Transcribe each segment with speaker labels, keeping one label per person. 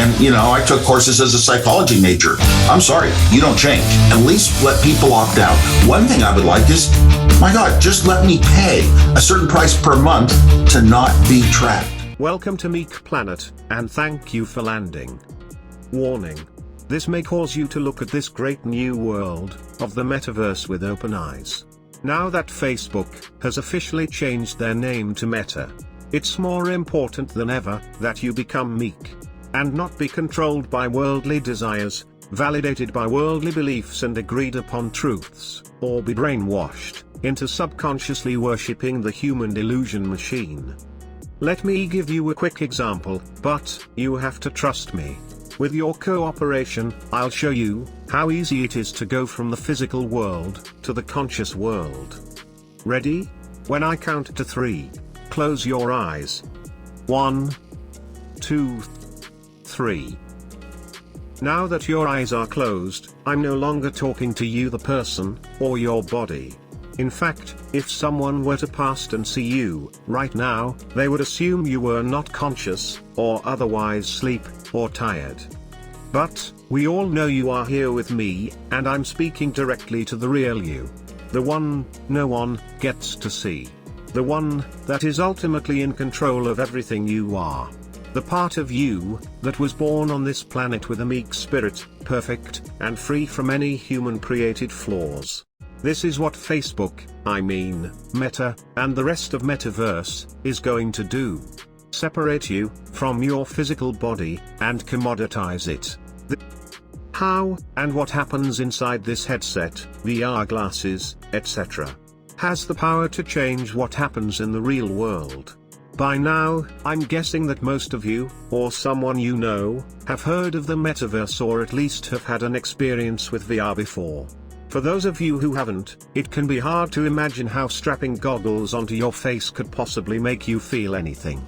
Speaker 1: And, I took courses as a psychology major. I'm sorry, you don't change. At least let people opt out. One thing I would like is, my God, just let me pay a certain price per month to not be trapped.
Speaker 2: Welcome to Meek Planet, and thank you for landing. Warning. This may cause you to look at this great new world of the metaverse with open eyes. Now that Facebook has officially changed their name to Meta, it's more important than ever that you become meek and not be controlled by worldly desires, validated by worldly beliefs and agreed upon truths, or be brainwashed into subconsciously worshipping the human delusion machine. Let me give you a quick example, but you have to trust me. With your cooperation, I'll show you how easy it is to go from the physical world to the conscious world. Ready? When I count to 3, close your eyes. 1, 2, 3. Now that your eyes are closed, I'm no longer talking to you, the person, or your body. In fact, if someone were to pass and see you right now, they would assume you were not conscious, or otherwise asleep, or tired. But we all know you are here with me, and I'm speaking directly to the real you. The one no one gets to see. The one that is ultimately in control of everything you are. The part of you that was born on this planet with a meek spirit, perfect, and free from any human-created flaws. This is what Facebook, Meta, and the rest of Metaverse, is going to do. Separate you from your physical body, and commoditize it. How, and what happens inside this headset, VR glasses, etc., has the power to change what happens in the real world. By now, I'm guessing that most of you, or someone you know, have heard of the Metaverse or at least have had an experience with VR before. For those of you who haven't, it can be hard to imagine how strapping goggles onto your face could possibly make you feel anything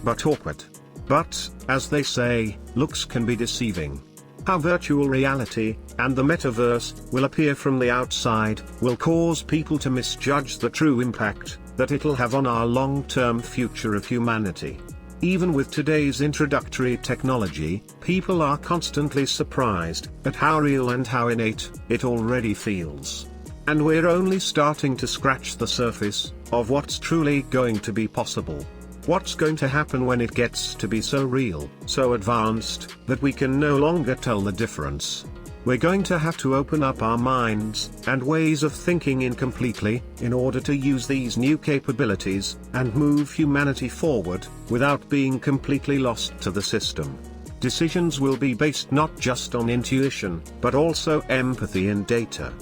Speaker 2: but awkward. But, as they say, looks can be deceiving. How virtual reality, and the metaverse, will appear from the outside, will cause people to misjudge the true impact that it'll have on our long-term future of humanity. Even with today's introductory technology, people are constantly surprised at how real and how innate it already feels. And we're only starting to scratch the surface of what's truly going to be possible. What's going to happen when it gets to be so real, so advanced, that we can no longer tell the difference. We're going to have to open up our minds and ways of thinking completely in order to use these new capabilities and move humanity forward without being completely lost to the system. Decisions will be based not just on intuition, but also empathy and data.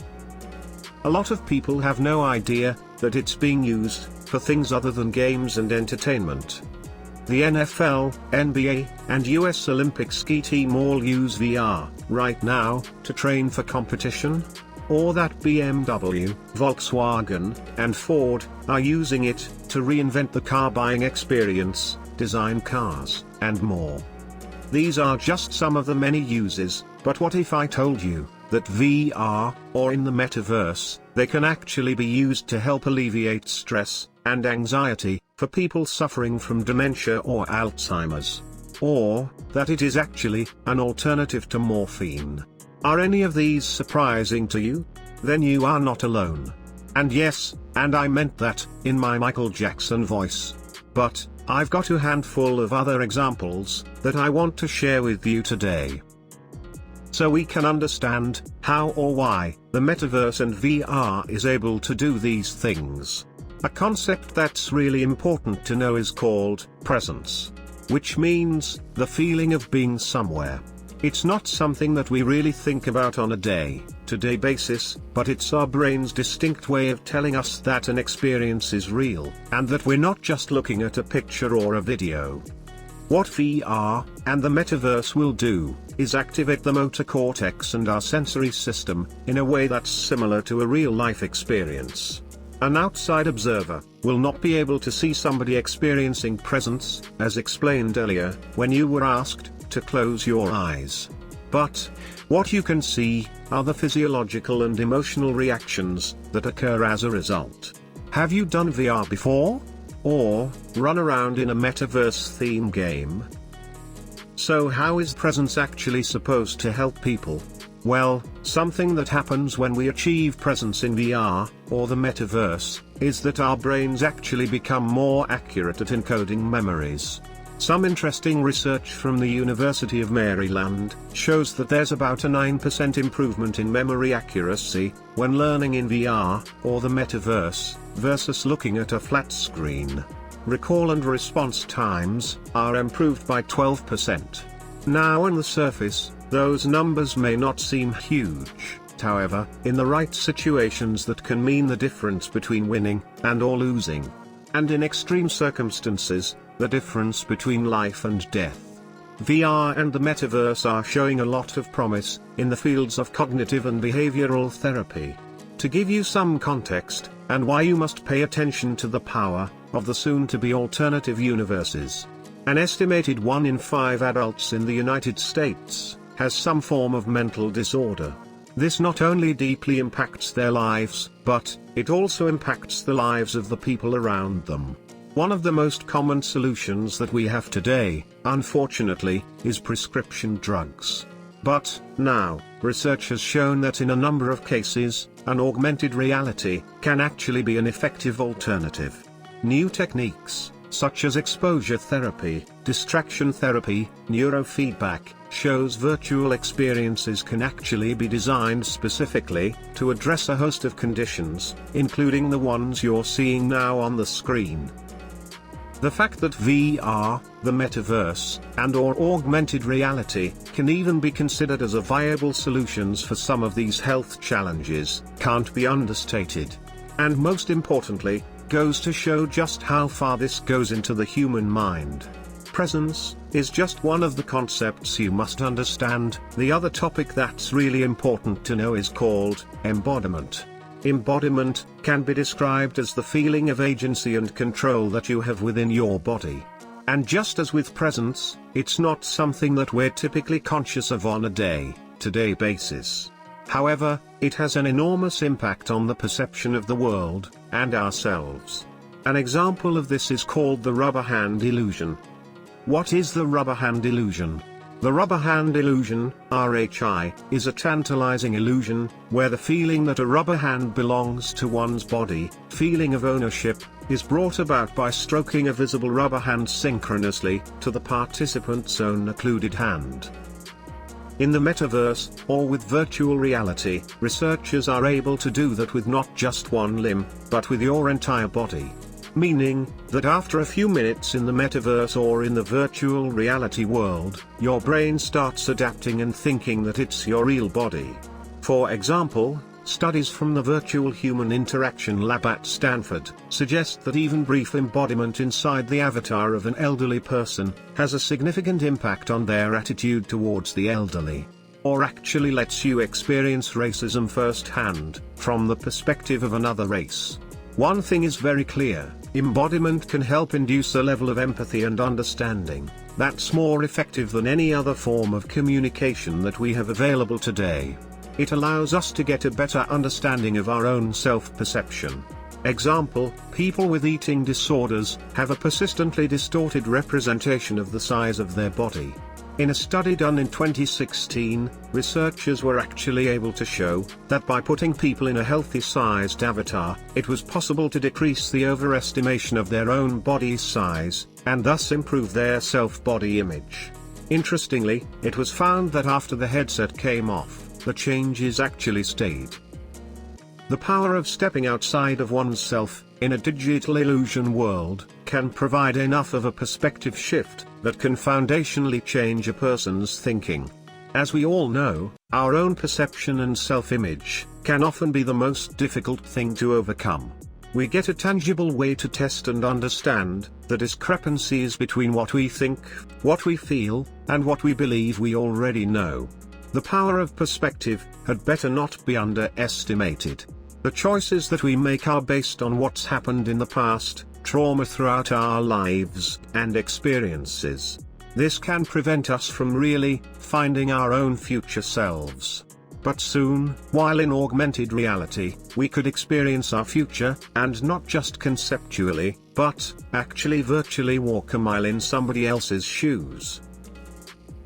Speaker 2: A lot of people have no idea that it's being used for things other than games and entertainment. The NFL, NBA, and US Olympic ski team all use VR right now to train for competition. Or that BMW, Volkswagen, and Ford are using it to reinvent the car buying experience, design cars, and more. These are just some of the many uses, but what if I told you that VR, or in the metaverse, they can actually be used to help alleviate stress and anxiety for people suffering from dementia or Alzheimer's? Or that it is actually an alternative to morphine? Are any of these surprising to you? Then you are not alone. And yes, and I meant that in my Michael Jackson voice. But I've got a handful of other examples that I want to share with you today, so we can understand how or why the metaverse and VR is able to do these things. A concept that's really important to know is called presence, which means the feeling of being somewhere. It's not something that we really think about on a day-to-day basis, but it's our brain's distinct way of telling us that an experience is real, and that we're not just looking at a picture or a video. What VR and the metaverse will do is activate the motor cortex and our sensory system in a way that's similar to a real-life experience. An outside observer will not be able to see somebody experiencing presence, as explained earlier, when you were asked to close your eyes. But what you can see are the physiological and emotional reactions that occur as a result. Have you done VR before? Or run around in a metaverse theme game? So how is presence actually supposed to help people? Well, something that happens when we achieve presence in VR, or the Metaverse, is that our brains actually become more accurate at encoding memories. Some interesting research from the University of Maryland shows that there's about a 9% improvement in memory accuracy when learning in VR, or the Metaverse, versus looking at a flat screen. Recall and response times are improved by 12%. Now on the surface, those numbers may not seem huge, however, in the right situations that can mean the difference between winning and or losing. And in extreme circumstances, the difference between life and death. VR and the Metaverse are showing a lot of promise in the fields of cognitive and behavioral therapy. To give you some context, and why you must pay attention to the power of the soon-to-be alternative universes. An estimated 1 in 5 adults in the United States has some form of mental disorder. This not only deeply impacts their lives, but it also impacts the lives of the people around them. One of the most common solutions that we have today, unfortunately, is prescription drugs. But now, research has shown that in a number of cases, an augmented reality can actually be an effective alternative. New techniques, such as exposure therapy, distraction therapy, neurofeedback, shows virtual experiences can actually be designed specifically to address a host of conditions, including the ones you're seeing now on the screen. The fact that VR, the Metaverse, and/or augmented reality can even be considered as a viable solutions for some of these health challenges can't be understated. And most importantly, goes to show just how far this goes into the human mind. Presence is just one of the concepts you must understand. The other topic that's really important to know is called embodiment. Embodiment can be described as the feeling of agency and control that you have within your body. And just as with presence, it's not something that we're typically conscious of on a day-to-day basis. However, it has an enormous impact on the perception of the world and ourselves. An example of this is called the rubber hand illusion. What is the rubber hand illusion? The rubber hand illusion, RHI, is a tantalizing illusion, where the feeling that a rubber hand belongs to one's body, feeling of ownership, is brought about by stroking a visible rubber hand synchronously to the participant's own occluded hand. In the Metaverse, or with virtual reality, researchers are able to do that with not just one limb, but with your entire body. Meaning, that after a few minutes in the Metaverse or in the virtual reality world, your brain starts adapting and thinking that it's your real body. For example, studies from the Virtual Human Interaction Lab at Stanford suggest that even brief embodiment inside the avatar of an elderly person has a significant impact on their attitude towards the elderly. Or actually lets you experience racism firsthand, from the perspective of another race. One thing is very clear, embodiment can help induce a level of empathy and understanding that's more effective than any other form of communication that we have available today. It allows us to get a better understanding of our own self-perception. Example, people with eating disorders have a persistently distorted representation of the size of their body. In a study done in 2016, researchers were actually able to show that by putting people in a healthy-sized avatar, it was possible to decrease the overestimation of their own body size, and thus improve their self-body image. Interestingly, it was found that after the headset came off, the changes actually stayed. The power of stepping outside of oneself, in a digital illusion world, can provide enough of a perspective shift that can foundationally change a person's thinking. As we all know, our own perception and self-image can often be the most difficult thing to overcome. We get a tangible way to test and understand the discrepancies between what we think, what we feel, and what we believe we already know. The power of perspective had better not be underestimated. The choices that we make are based on what's happened in the past, trauma throughout our lives, and experiences. This can prevent us from really finding our own future selves. But soon, while in augmented reality, we could experience our future, and not just conceptually, but actually virtually walk a mile in somebody else's shoes.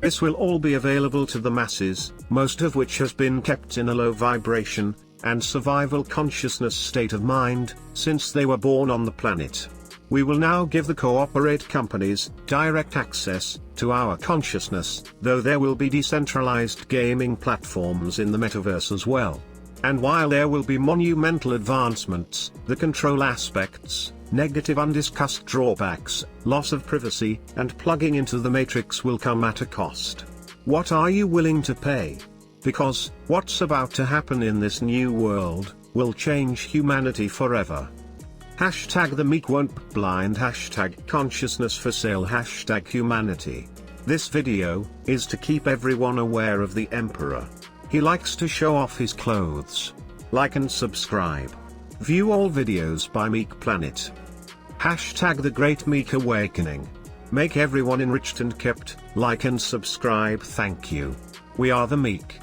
Speaker 2: This will all be available to the masses, most of which has been kept in a low vibration and survival consciousness state of mind since they were born on the planet. We will now give the cooperate companies direct access to our consciousness, though there will be decentralized gaming platforms in the metaverse as well. And while there will be monumental advancements, the control aspects, negative undiscussed drawbacks, loss of privacy, and plugging into the matrix will come at a cost. What are you willing to pay? Because what's about to happen in this new world will change humanity forever. Hashtag the Meek won't be blind. Hashtag consciousness for sale. Hashtag humanity. This video is to keep everyone aware of the Emperor. He likes to show off his clothes. Like and subscribe. View all videos by Meek Planet. Hashtag the Great Meek Awakening. Make everyone enriched and kept. Like and subscribe. Thank you. We are the Meek.